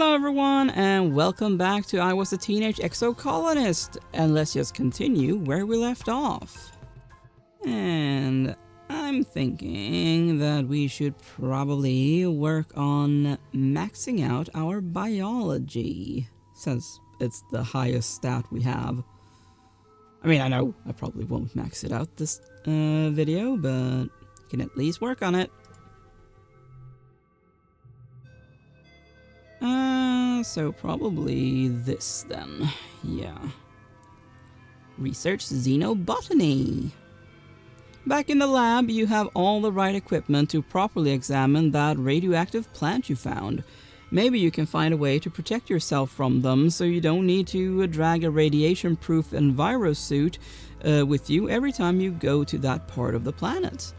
Hello everyone, and welcome back to I Was a Teenage Exocolonist, and let's just continue where we left off. And I'm thinking that we should probably work on maxing out our biology, since it's the highest stat we have. I mean, I know I probably won't max it out this video, but I can at least work on it. So probably this then. Yeah. Research xenobotany. Back in the lab, you have all the right equipment to properly examine that radioactive plant you found. Maybe you can find a way to protect yourself from them so you don't need to drag a radiation-proof envirosuit with you every time you go to that part of the planet.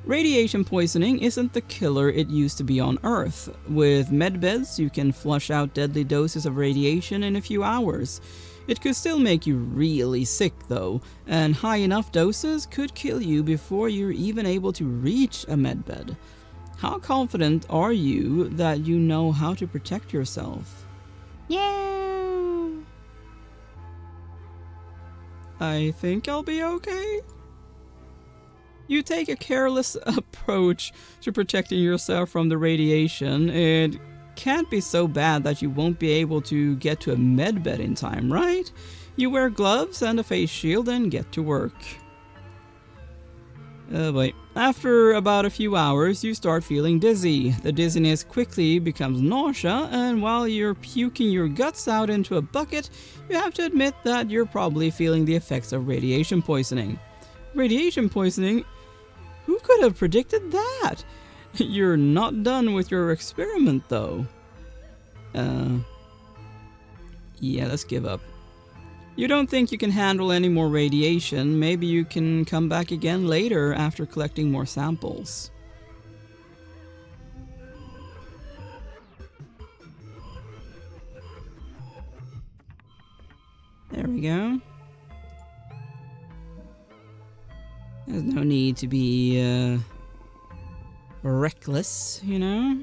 Radiation poisoning isn't the killer it used to be on Earth. With medbeds, you can flush out deadly doses of radiation in a few hours. It could still make you really sick though, and high enough doses could kill you before you're even able to reach a medbed. How confident are you that you know how to protect yourself? Yeah. I think I'll be okay. You take a careless approach to protecting yourself from the radiation. It can't be so bad that you won't be able to get to a medbed in time, right? You wear gloves and a face shield and get to work. Oh boy. After about a few hours, you start feeling dizzy. The dizziness quickly becomes nausea, and while you're puking your guts out into a bucket, you have to admit that you're probably feeling the effects of radiation poisoning. Radiation poisoning? Who could have predicted that? You're not done with your experiment, though. Yeah, let's give up. You don't think you can handle any more radiation. Maybe you can come back again later after collecting more samples. There we go. There's no need to be reckless, you know?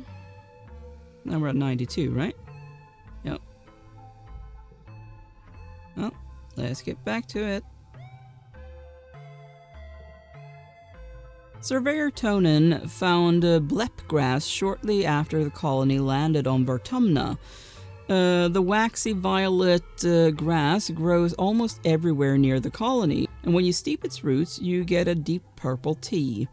Now we're at 92, right? Yep. Well, let's get back to it. Surveyor Tonin found blep grass shortly after the colony landed on Vertumna. The waxy violet grass grows almost everywhere near the colony, and when you steep its roots, you get a deep purple tea.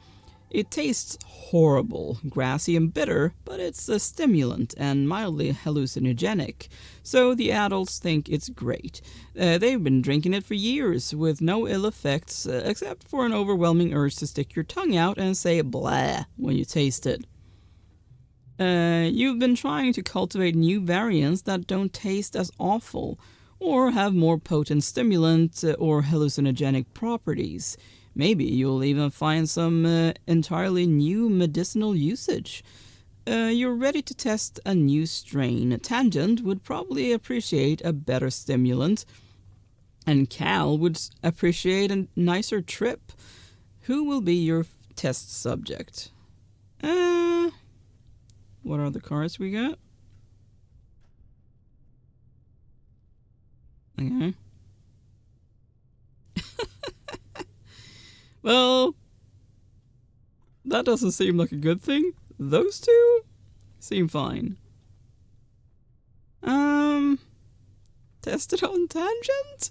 It tastes horrible, grassy and bitter, but it's a stimulant and mildly hallucinogenic, so the adults think it's great. They've been drinking it for years, with no ill effects, except for an overwhelming urge to stick your tongue out and say blah when you taste it. You've been trying to cultivate new variants that don't taste as awful, or have more potent stimulant or hallucinogenic properties. Maybe you'll even find some entirely new medicinal usage. You're ready to test a new strain. Tangent would probably appreciate a better stimulant, and Cal would appreciate a nicer trip. Who will be your test subject? What are the cards we got? Okay. Well, that doesn't seem like a good thing. Those two seem fine. Test it on Tangent?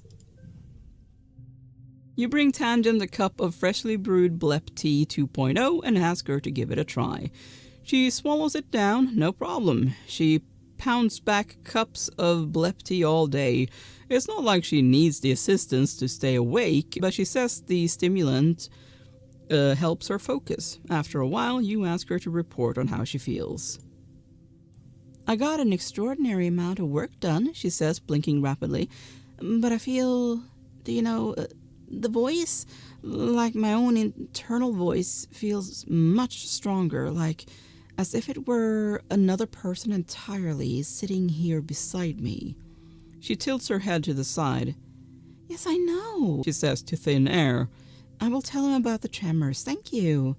You bring Tangent a cup of freshly brewed Blep Tea 2.0 and ask her to give it a try. She swallows it down, no problem. She pounds back cups of Blep Tea all day. It's not like she needs the assistance to stay awake, but she says the stimulant helps her focus. After a while, you ask her to report on how she feels. I got an extraordinary amount of work done, she says, blinking rapidly. But I feel, the voice, like my own internal voice, feels much stronger, like as if it were another person entirely sitting here beside me. She tilts her head to the side. Yes, I know, she says to thin air. I will tell him about the tremors, thank you.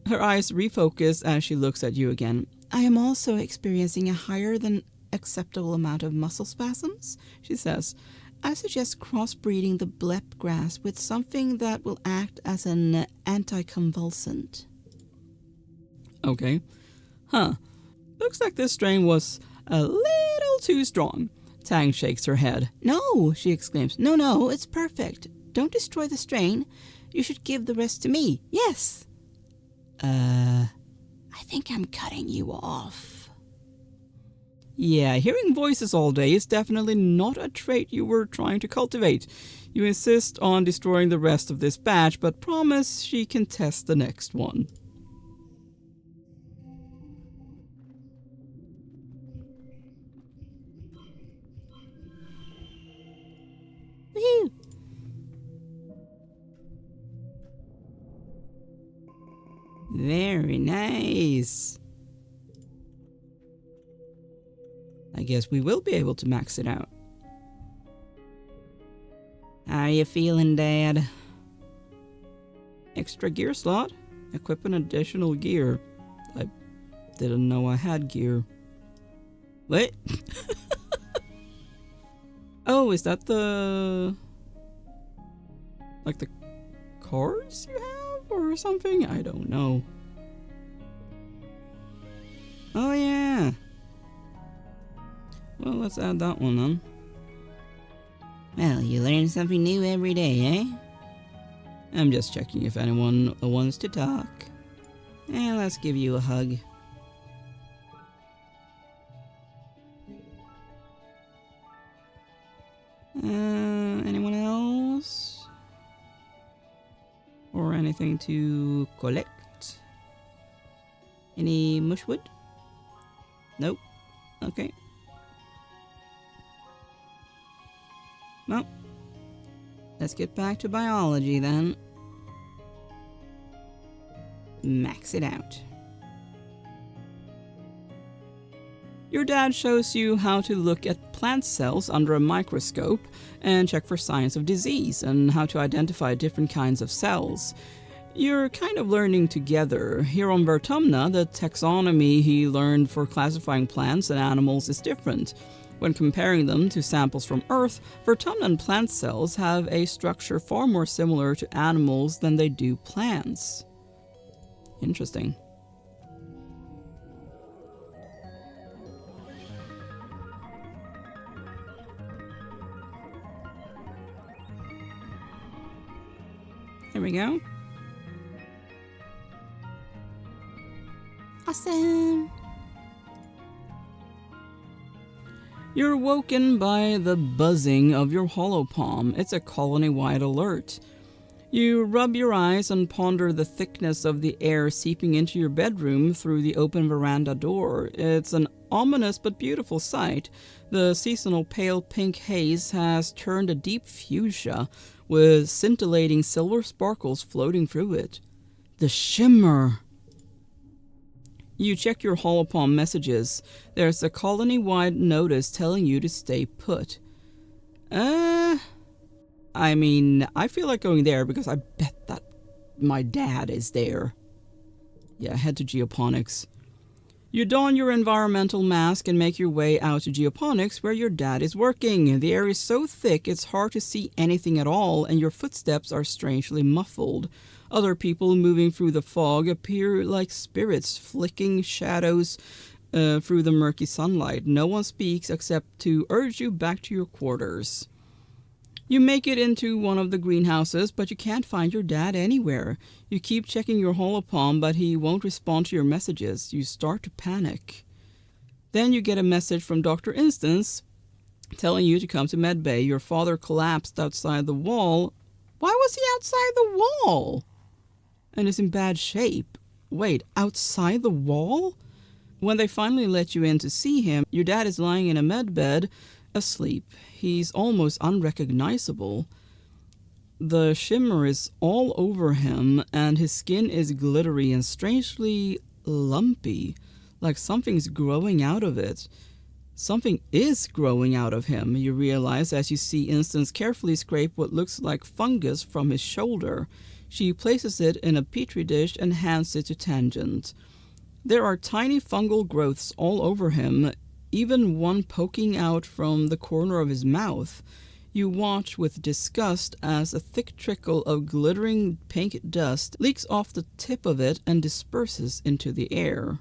Her eyes refocus as she looks at you again. I am also experiencing a higher than acceptable amount of muscle spasms, she says. I suggest crossbreeding the blep grass with something that will act as an anticonvulsant. Okay. Huh. Looks like this strain was a little too strong. Tang shakes her head. No, she exclaims. No, it's perfect. Don't destroy the strain. You should give the rest to me. Yes. I think I'm cutting you off. Yeah, hearing voices all day is definitely not a trait you were trying to cultivate. You insist on destroying the rest of this batch, but promise she can test the next one. Woohoo! Very nice. I guess we will be able to max it out. How you feeling, Dad? Extra gear slot? Equip an additional gear. I didn't know I had gear. What? Oh, is that the... like the cars you have or something? I don't know. Oh yeah. Well, let's add that one on. Well, you learn something new every day, eh? I'm just checking if anyone wants to talk. And let's give you a hug. Anyone else? Or anything to collect? Any mushwood? Nope. Okay. Well, let's get back to biology then. Max it out. Your dad shows you how to look at plant cells under a microscope and check for signs of disease and how to identify different kinds of cells. You're kind of learning together. Here on Vertumna, the taxonomy he learned for classifying plants and animals is different. When comparing them to samples from Earth, Vertumnan plant cells have a structure far more similar to animals than they do plants. Interesting. There we go. Awesome! You're woken by the buzzing of your holopalm. It's a colony-wide alert. You rub your eyes and ponder the thickness of the air seeping into your bedroom through the open veranda door. It's an ominous but beautiful sight. The seasonal pale pink haze has turned a deep fuchsia, with scintillating silver sparkles floating through it. The Shimmer! You check your holopalm messages. There's a colony-wide notice telling you to stay put. I mean, I feel like going there because I bet that my dad is there. Yeah, head to geoponics. You don your environmental mask and make your way out to geoponics where your dad is working. The air is so thick it's hard to see anything at all, and your footsteps are strangely muffled. Other people moving through the fog appear like spirits, flicking shadows through the murky sunlight. No one speaks except to urge you back to your quarters. You make it into one of the greenhouses, but you can't find your dad anywhere. You keep checking your holopalm, but he won't respond to your messages. You start to panic. Then you get a message from Dr. Instance telling you to come to medbay. Your father collapsed outside the wall. Why was he outside the wall? And is in bad shape. Wait, outside the wall? When they finally let you in to see him, your dad is lying in a medbed, asleep. He's almost unrecognizable. The shimmer is all over him, and his skin is glittery and strangely lumpy, like something's growing out of it. Something is growing out of him, you realize as you see Instance carefully scrape what looks like fungus from his shoulder. She places it in a petri dish and hands it to Tangent. There are tiny fungal growths all over him, even one poking out from the corner of his mouth. You watch with disgust as a thick trickle of glittering pink dust leaks off the tip of it and disperses into the air.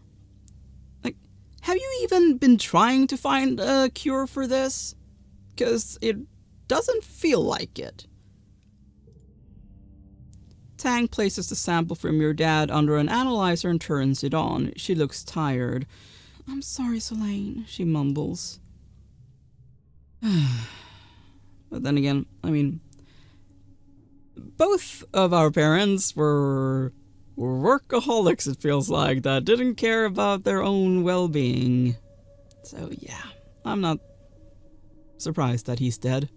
Like, have you even been trying to find a cure for this? 'Cause it doesn't feel like it. Tang places the sample from your dad under an analyzer and turns it on. She looks tired. "I'm sorry, Selene," she mumbles. But then again, I mean, both of our parents were workaholics, it feels like, that didn't care about their own well-being. So yeah, I'm not surprised that he's dead.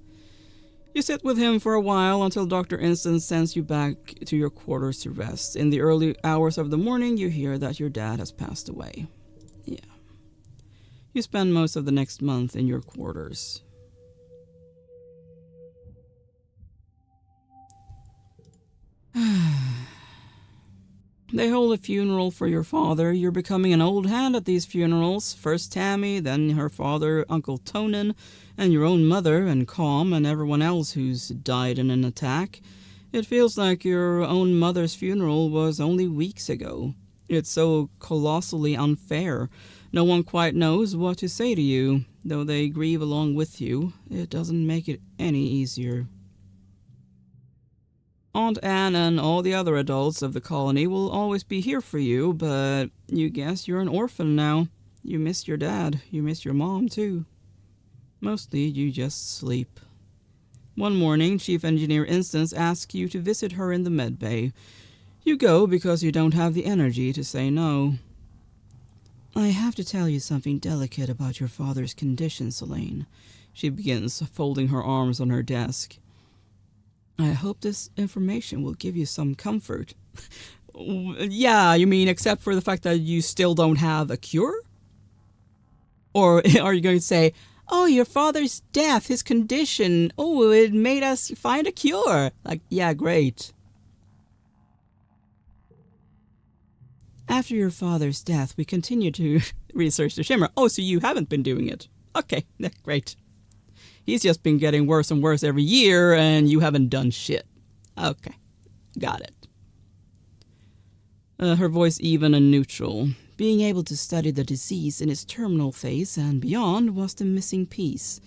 You sit with him for a while until Dr. Instant sends you back to your quarters to rest. In the early hours of the morning, you hear that your dad has passed away. Yeah. You spend most of the next month in your quarters. They hold a funeral for your father. You're becoming an old hand at these funerals. First Tammy, then her father, Uncle Tonin, and your own mother, and Calm, and everyone else who's died in an attack. It feels like your own mother's funeral was only weeks ago. It's so colossally unfair. No one quite knows what to say to you. Though they grieve along with you, it doesn't make it any easier. Aunt Anne and all the other adults of the colony will always be here for you, but you guess you're an orphan now. You miss your dad. You miss your mom, too. Mostly, you just sleep. One morning, Chief Engineer Instance asks you to visit her in the med bay. You go because you don't have the energy to say no. "I have to tell you something delicate about your father's condition, Selene." She begins, folding her arms on her desk. "I hope this information will give you some comfort." Yeah, you mean except for the fact that you still don't have a cure? Or are you going to say, "Oh, your father's death, his condition, oh, it made us find a cure"? Like, yeah, great. "After your father's death, we continued to research the Shimmer." Oh, so you haven't been doing it. Okay, great. He's just been getting worse and worse every year, and you haven't done shit. Okay, got it. Her voice even and neutral. Being able to study the disease in its terminal phase and beyond was the missing piece.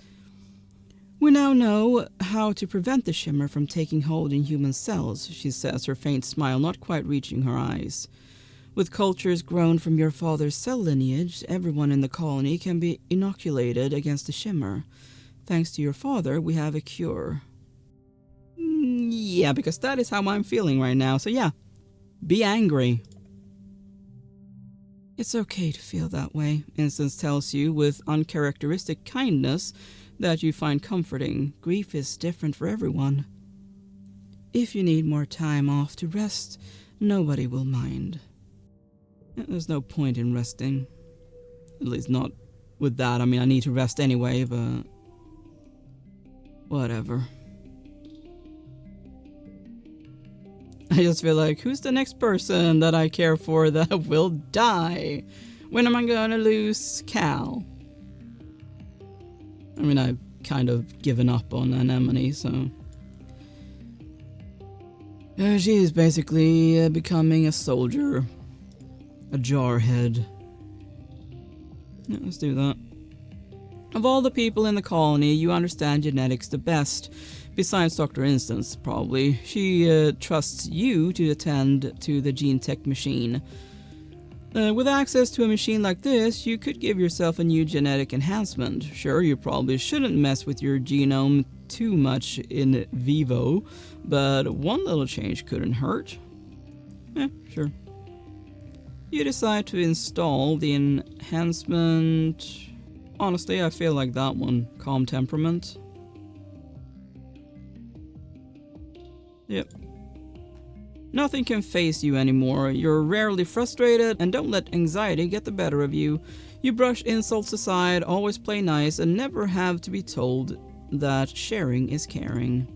"We now know how to prevent the Shimmer from taking hold in human cells," she says, her faint smile not quite reaching her eyes. "With cultures grown from your father's cell lineage, everyone in the colony can be inoculated against the Shimmer. Thanks to your father, we have a cure." Yeah, because that is how I'm feeling right now. So yeah, be angry. "It's okay to feel that way," Instance tells you with uncharacteristic kindness that you find comforting. "Grief is different for everyone. If you need more time off to rest, nobody will mind." There's no point in resting. At least not with that. I mean, I need to rest anyway, but whatever. I just feel like, who's the next person that I care for that will die? When am I gonna lose Cal? I mean, I've kind of given up on Anemone, so... she's basically becoming a soldier. A jarhead. Yeah, let's do that. Of all the people in the colony, you understand genetics the best. Besides Dr. Instance, probably. She trusts you to attend to the gene tech machine. With access to a machine like this, you could give yourself a new genetic enhancement. Sure, you probably shouldn't mess with your genome too much in vivo, but one little change couldn't hurt. Sure. You decide to install the enhancement. Honestly, I feel like that one. Calm temperament. Yep. Nothing can faze you anymore. You're rarely frustrated, and don't let anxiety get the better of you. You brush insults aside, always play nice, and never have to be told that sharing is caring.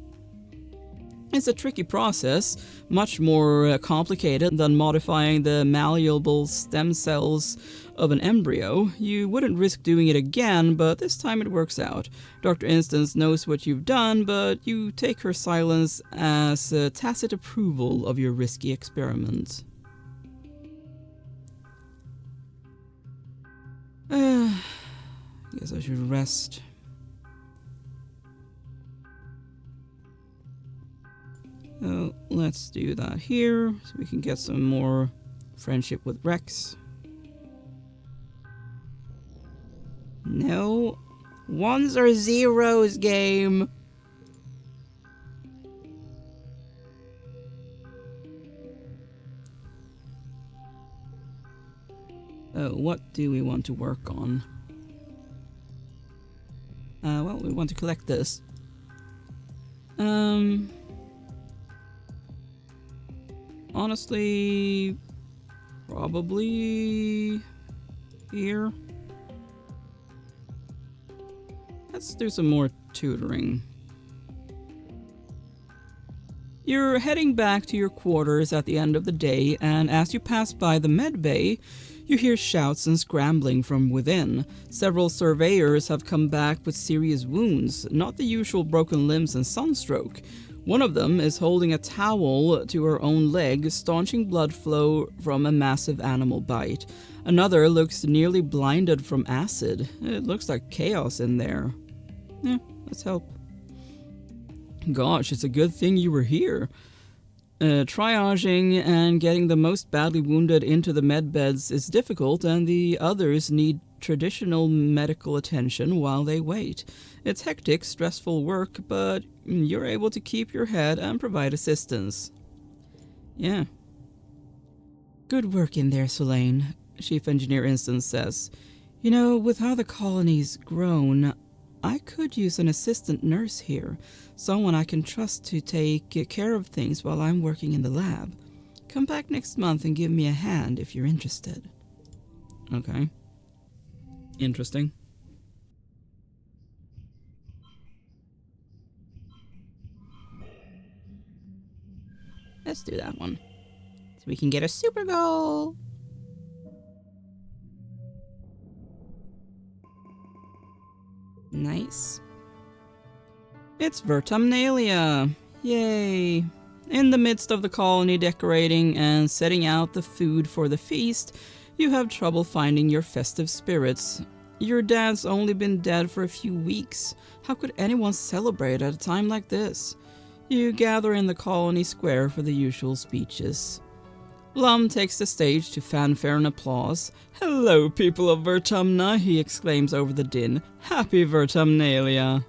It's a tricky process, much more complicated than modifying the malleable stem cells of an embryo. You wouldn't risk doing it again, but this time it works out. Dr. Instance knows what you've done, but you take her silence as a tacit approval of your risky experiment. Guess I should rest. Let's do that here, so we can get some more friendship with Rex. No. Ones or zeros, game. What do we want to work on? Well, we want to collect this. Honestly, probably here. Let's do some more tutoring. You're heading back to your quarters at the end of the day, and as you pass by the med bay, you hear shouts and scrambling from within. Several surveyors have come back with serious wounds, not the usual broken limbs and sunstroke. One of them is holding a towel to her own leg, staunching blood flow from a massive animal bite. Another looks nearly blinded from acid. It looks like chaos in there. Let's help. Gosh, it's a good thing you were here. Triaging and getting the most badly wounded into the med beds is difficult, and the others need traditional medical attention while they wait. It's hectic, stressful work, but you're able to keep your head and provide assistance. Yeah. Good work in there, Solane, Chief Engineer Instance says. You know, with how the colony's grown, I could use an assistant nurse here, someone I can trust to take care of things while I'm working in the lab. Come back next month and give me a hand if you're interested. Okay. Interesting. Let's do that one, so we can get a super goal. Nice. It's Vertumnalia. Yay. In the midst of the colony decorating and setting out the food for the feast, you have trouble finding your festive spirits. Your dad's only been dead for a few weeks. How could anyone celebrate at a time like this? You gather in the colony square for the usual speeches. Lum takes the stage to fanfare and applause. "Hello, people of Vertumna," he exclaims over the din. "Happy Vertumnalia."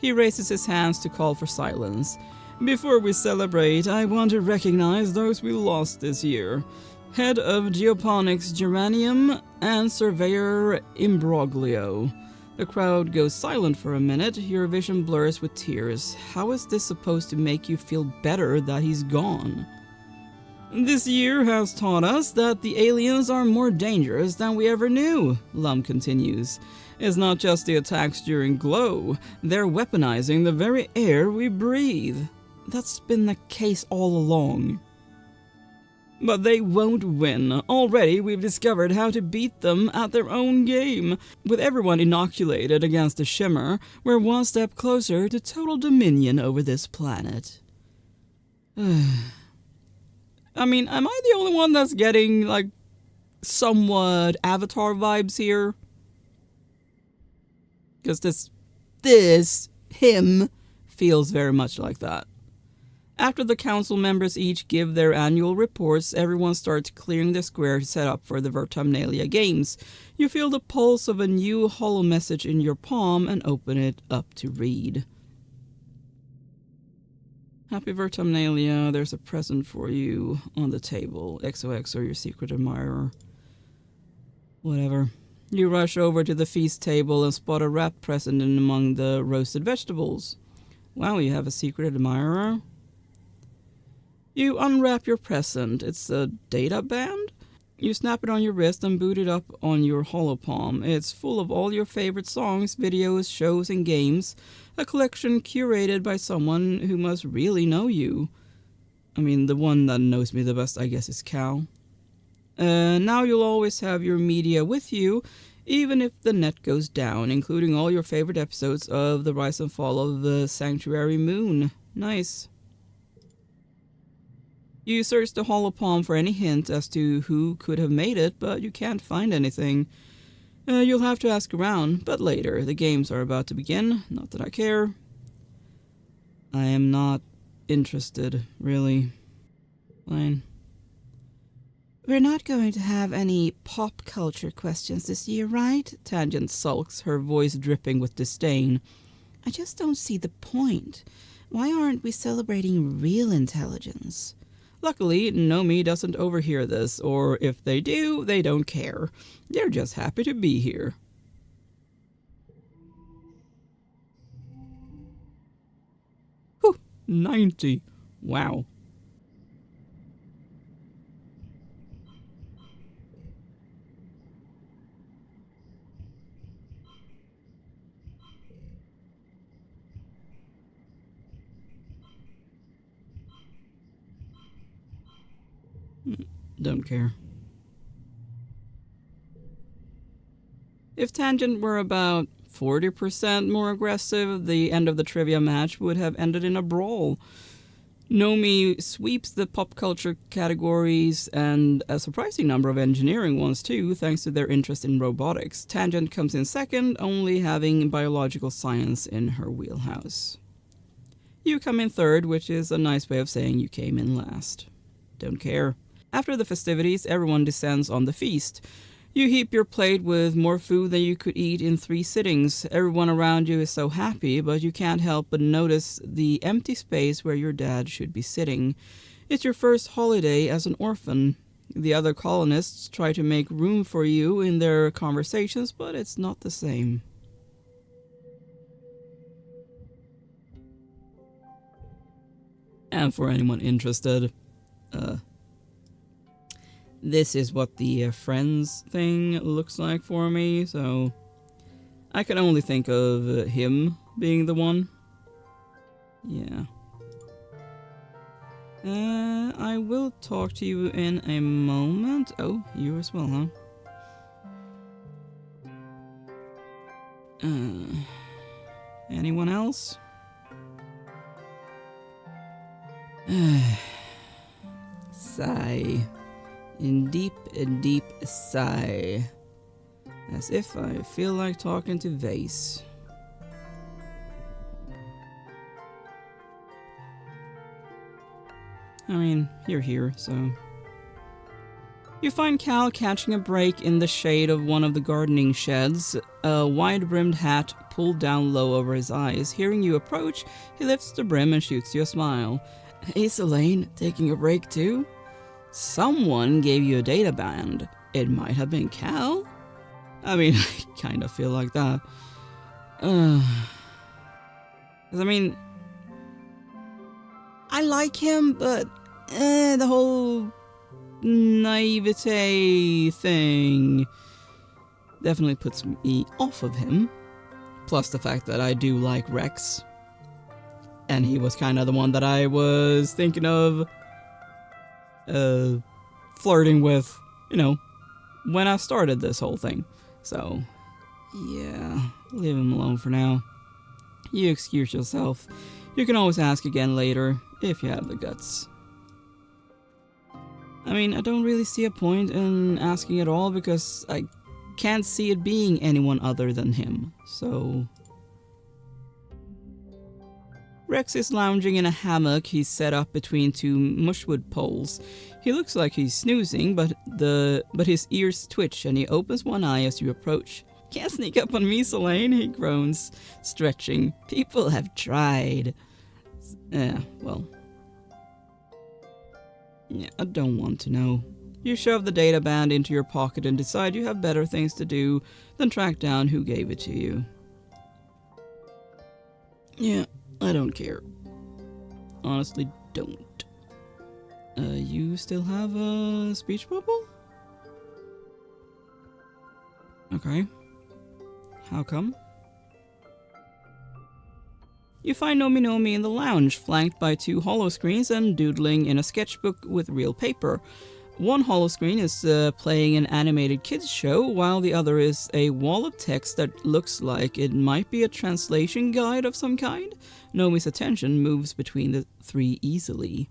He raises his hands to call for silence. "Before we celebrate, I want to recognize those we lost this year. Head of Geoponics Geranium and Surveyor Imbroglio." The crowd goes silent for a minute. Your vision blurs with tears. How is this supposed to make you feel better that he's gone? "This year has taught us that the aliens are more dangerous than we ever knew," Lum continues. "It's not just the attacks during Glow. They're weaponizing the very air we breathe. That's been the case all along. But they won't win. Already we've discovered how to beat them at their own game. With everyone inoculated against the Shimmer, we're one step closer to total dominion over this planet." I mean, am I the only one that's getting, like, somewhat Avatar vibes here? Because him, feels very much like that. After the council members each give their annual reports, everyone starts clearing the square to set up for the Vertumnalia Games. You feel the pulse of a new holo message in your palm and open it up to read. "Happy Vertumnalia, there's a present for you on the table. XOXO, your secret admirer." Whatever. You rush over to the feast table and spot a wrapped present in among the roasted vegetables. Wow, you have a secret admirer? You unwrap your present. It's a data band? You snap it on your wrist and boot it up on your holopalm. It's full of all your favorite songs, videos, shows, and games. A collection curated by someone who must really know you. I mean, the one that knows me the best, I guess, is Cal. Now you'll always have your media with you, even if the net goes down, including all your favorite episodes of The Rise and Fall of the Sanctuary Moon. Nice. You search the holopalm for any hint as to who could have made it, but you can't find anything. You'll have to ask around, but later. The games are about to begin. Not that I care. I am not interested, really. Fine. We're not going to have any pop culture questions this year, right? Tangent sulks, her voice dripping with disdain. I just don't see the point. Why aren't we celebrating real intelligence? Luckily, Nomi doesn't overhear this, or if they do, they don't care. They're just happy to be here. Whew, 90. Wow. Don't care. If Tangent were about 40% more aggressive, the end of the trivia match would have ended in a brawl. Nomi sweeps the pop culture categories and a surprising number of engineering ones too, thanks to their interest in robotics. Tangent comes in second, only having biological science in her wheelhouse. You come in third, which is a nice way of saying you came in last. Don't care. After the festivities, everyone descends on the feast. You heap your plate with more food than you could eat in 3 sittings. Everyone around you is so happy, but you can't help but notice the empty space where your dad should be sitting. It's your first holiday as an orphan. The other colonists try to make room for you in their conversations, but it's not the same. And for anyone interested, this is what the friends thing looks like for me, so I can only think of him being the one. Yeah. I will talk to you in a moment. Oh, you as well, huh? Anyone else? Sigh. In deep, deep sigh. As if I feel like talking to Vase. I mean, you're here, so... You find Cal catching a break in the shade of one of the gardening sheds, a wide-brimmed hat pulled down low over his eyes. Hearing you approach, he lifts the brim and shoots you a smile. Hey, Selene, taking a break too? Someone gave you a data band. It might have been Cal? I mean, I kind of feel like that. 'Cause I mean, I like him, but the whole naivete thing definitely puts me off of him. Plus the fact that I do like Rex. And he was kind of the one that I was thinking of flirting with, you know, when I started this whole thing. So, yeah, leave him alone for now. You excuse yourself. You can always ask again later, if you have the guts. I mean, I don't really see a point in asking at all because I can't see it being anyone other than him, so... Rex is lounging in a hammock he's set up between 2 mushwood poles. He looks like he's snoozing, but his ears twitch and he opens one eye as you approach. Can't sneak up on me, Selene, he groans, stretching. People have tried. Well. Yeah, I don't want to know. You shove the data band into your pocket and decide you have better things to do than track down who gave it to you. Yeah. I don't care. Honestly, don't. You still have a speech bubble? Okay. How come? You find Nomi Nomi in the lounge, flanked by 2 holoscreens and doodling in a sketchbook with real paper. One holoscreen is playing an animated kids show, while the other is a wall of text that looks like it might be a translation guide of some kind. Nomi's attention moves between the 3 easily.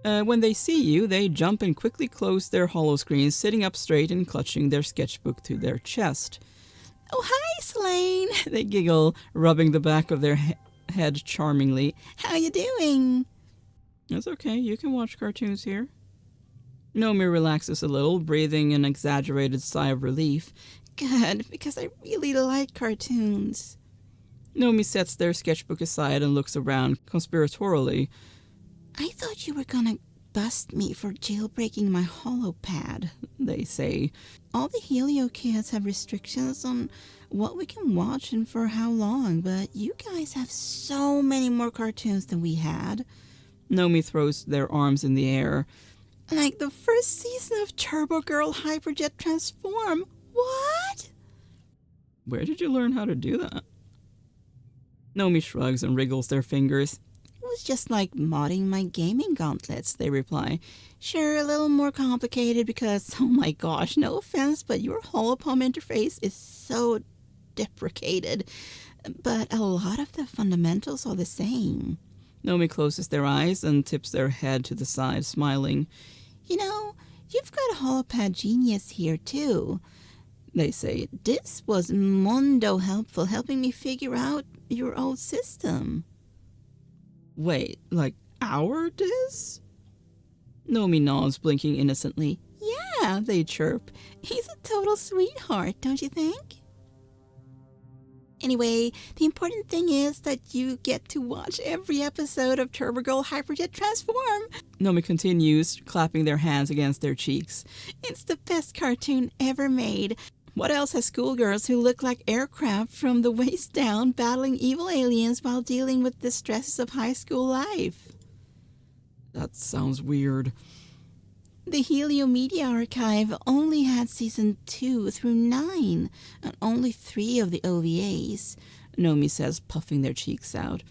When they see you, they jump and quickly close their holoscreens, sitting up straight and clutching their sketchbook to their chest. "Oh, hi, Selene!" They giggle, rubbing the back of their head charmingly. "How you doing?" "It's okay, you can watch cartoons here." Nomi relaxes a little, breathing an exaggerated sigh of relief. "Good, because I really like cartoons." Nomi sets their sketchbook aside and looks around conspiratorially. "I thought you were gonna bust me for jailbreaking my holopad," they say. "All the Helio kids have restrictions on what we can watch and for how long, but you guys have so many more cartoons than we had." Nomi throws their arms in the air. "Like the first season of Turbo Girl Hyperjet Transform. What?" "Where did you learn how to do that?" Nomi shrugs and wriggles their fingers. "It was just like modding my gaming gauntlets," they reply. "Sure, a little more complicated because, oh my gosh, no offense, but your holopalm interface is so deprecated. But a lot of the fundamentals are the same." Nomi closes their eyes and tips their head to the side, smiling. "You know, you've got a holopad genius here too," they say. "This was mondo helpful, helping me figure out your old system." "Wait, like our Diz?" Nomi nods, blinking innocently. "Yeah," they chirp. "He's a total sweetheart, don't you think?" "Anyway, the important thing is that you get to watch every episode of Turbo Girl Hyperjet Transform," Nomi continues, clapping their hands against their cheeks. "It's the best cartoon ever made. What else has schoolgirls who look like aircraft from the waist down battling evil aliens while dealing with the stresses of high school life?" That sounds weird. "The Helio Media Archive only had season 2 through 9, and only 3 of the OVAs," Nomi says, puffing their cheeks out.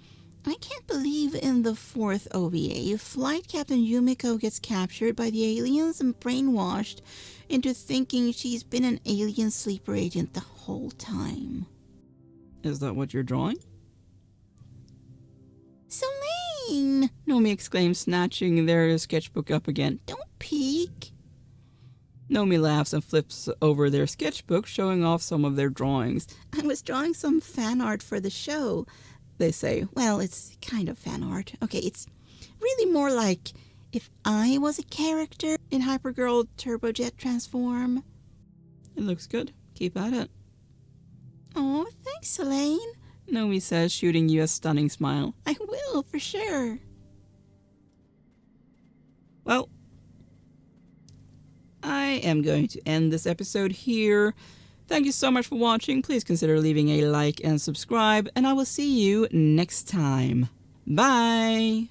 "I can't believe in the 4th OVA, Flight Captain Yumiko gets captured by the aliens and brainwashed into thinking she's been an alien sleeper agent the whole time." "Is that what you're drawing?" "Selene!" Nomi exclaims, snatching their sketchbook up again. "Don't peek." Nomi laughs and flips over their sketchbook, showing off some of their drawings. "I was drawing some fan art for the show," they say. "Well, it's kind of fan art. Okay, it's really more like if I was a character in Hypergirl Turbojet Transform." "It looks good. Keep at it." "Oh, thanks, Selene," Nomi says, shooting you a stunning smile. "I will, for sure." Well, I am going to end this episode here. Thank you so much for watching. Please consider leaving a like and subscribe, and I will see you next time. Bye!